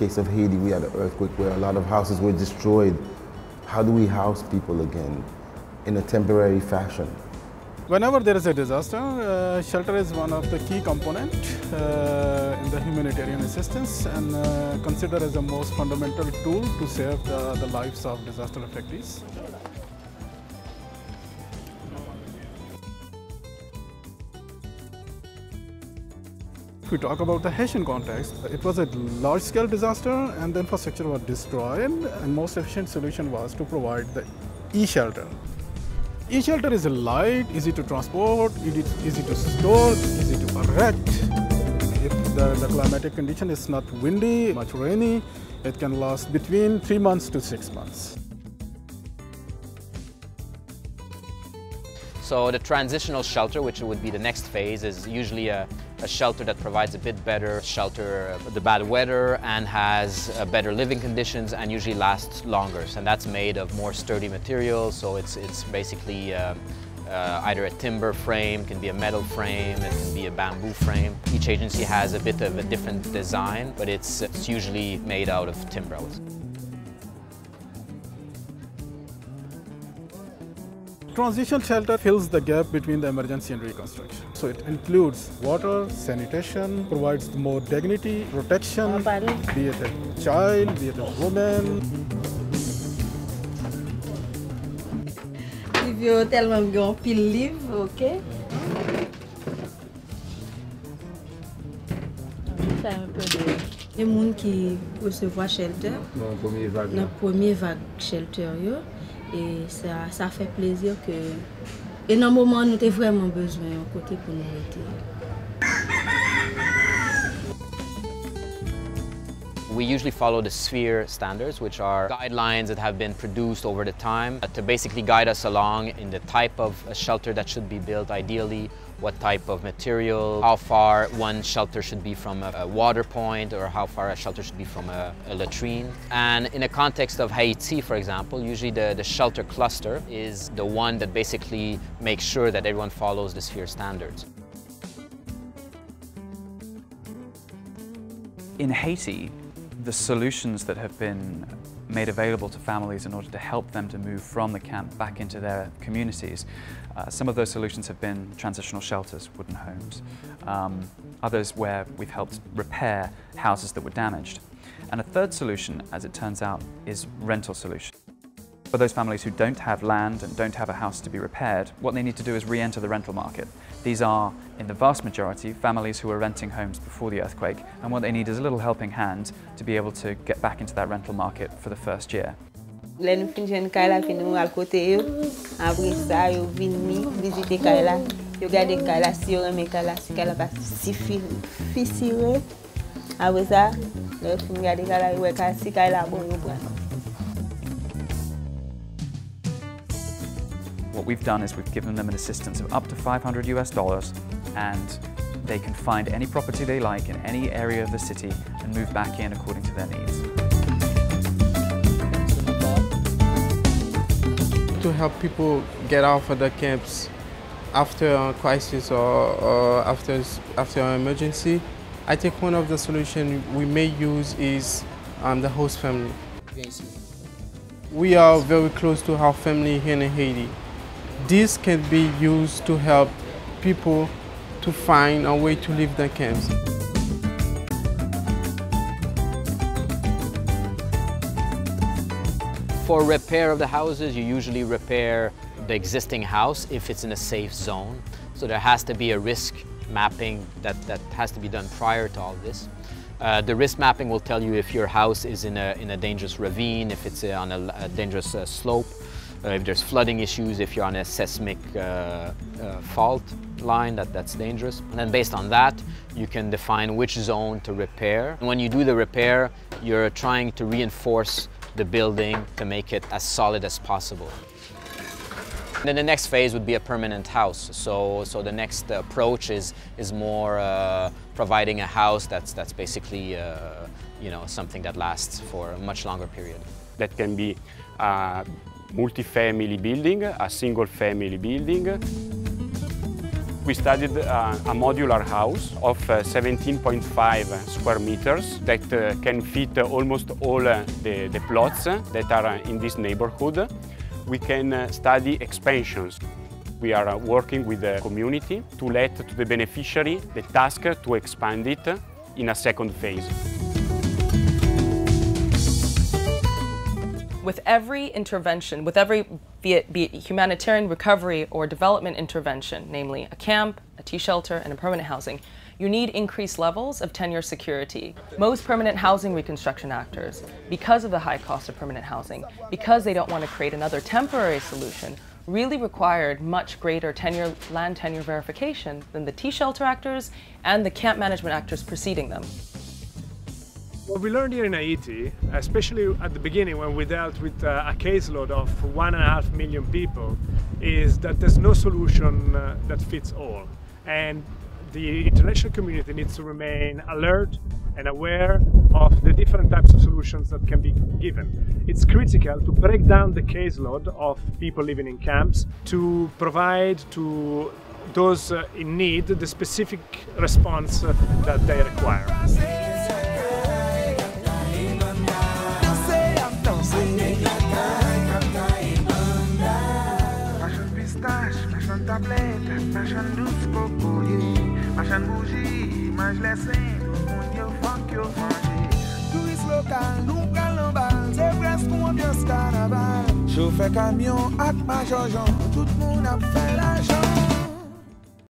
case of Haiti, we had an earthquake where a lot of houses were destroyed. How do we house people again in a temporary fashion? Whenever there is a disaster, shelter is one of the key components in the humanitarian assistance and considered as the most fundamental tool to save the lives of disaster affectees. If we talk about the Haitian context, it was a large-scale disaster and the infrastructure was destroyed, and most efficient solution was to provide the e-shelter. E-shelter is light, easy to transport, easy to store, easy to erect. If the climatic condition is not windy, much rainy, it can last between 3 months to 6 months. So the transitional shelter, which would be the next phase, is usually a shelter that provides a bit better shelter the bad weather and has better living conditions and usually lasts longer. And that's made of more sturdy materials, so it's basically either a timber frame, can be a metal frame, it can be a bamboo frame. Each agency has a bit of a different design, but it's usually made out of timber. Transitional shelter fills the gap between the emergency and reconstruction. So it includes water, sanitation, provides more dignity, protection, be it a child, be it a woman. If you tell me go pile live, okay? Faire un peu de les gens qui recevoir shelter dans la première vague shelter yo. Et ça fait plaisir que, et dans le moment, nous avons vraiment besoin d'un côté pour nous aider. We usually follow the sphere standards, which are guidelines that have been produced over the time to basically guide us along in the type of a shelter that should be built ideally, what type of material, how far one shelter should be from a water point, or how far a shelter should be from a latrine. And in a context of Haiti, for example, usually the shelter cluster is the one that basically makes sure that everyone follows the sphere standards. In Haiti, the solutions that have been made available to families in order to help them to move from the camp back into their communities, some of those solutions have been transitional shelters, wooden homes, others where we've helped repair houses that were damaged. And a third solution, as it turns out, is rental solution. For those families who don't have land and don't have a house to be repaired, what they need to do is re-enter the rental market. These are, in the vast majority, families who were renting homes before the earthquake, and what they need is a little helping hand to be able to get back into that rental market for the first year. Nous finissons Kaila, nous à côté après ça, yo vini visiter Kaila, yo garder Kaila si yo aime Kaila, si Kaila pas si difficile. Après ça, nous finissons garder Kaila, ouais si Kaila bon yo prend. What we've done is we've given them an assistance of up to $500 US, and they can find any property they like in any area of the city and move back in according to their needs. To help people get out of the camps after a crisis or after an emergency, I think one of the solutions we may use is the host family. We are very close to our family here in Haiti. This can be used to help people to find a way to leave the camps. For repair of the houses, you usually repair the existing house if it's in a safe zone. So there has to be a risk mapping that has to be done prior to all this. The risk mapping will tell you if your house is in a dangerous ravine, if it's on a dangerous slope, if there's flooding issues, if you're on a seismic fault line that's dangerous. And then based on that, you can define which zone to repair. And when you do the repair, you're trying to reinforce the building to make it as solid as possible. And then the next phase would be a permanent house. So the next approach is more providing a house that's basically you know, something that lasts for a much longer period. That can be a multi-family building, a single-family building. We studied a modular house of 17.5 square meters that can fit almost all the plots that are in this neighborhood. We can study expansions. We are working with the community to let to the beneficiary the task to expand it in a second phase. With every intervention, with every, be it humanitarian recovery or development intervention, namely a camp, a T-shelter, and a permanent housing, you need increased levels of tenure security. Most permanent housing reconstruction actors, because of the high cost of permanent housing, because they don't want to create another temporary solution, really required much greater land tenure verification than the T-shelter actors and the camp management actors preceding them. What we learned here in Haiti, especially at the beginning when we dealt with a caseload of 1.5 million people, is that there's no solution that fits all. And the international community needs to remain alert and aware of the different types of solutions that can be given. It's critical to break down the caseload of people living in camps to provide to those in need the specific response that they require. Machan bougie, mange lessen, moun yo fok yo manje. Touriste lokal, nou kalambal, c'est presque ou ambiance carnaval. Chauffeur camion ak major Jean, tout moun ap fè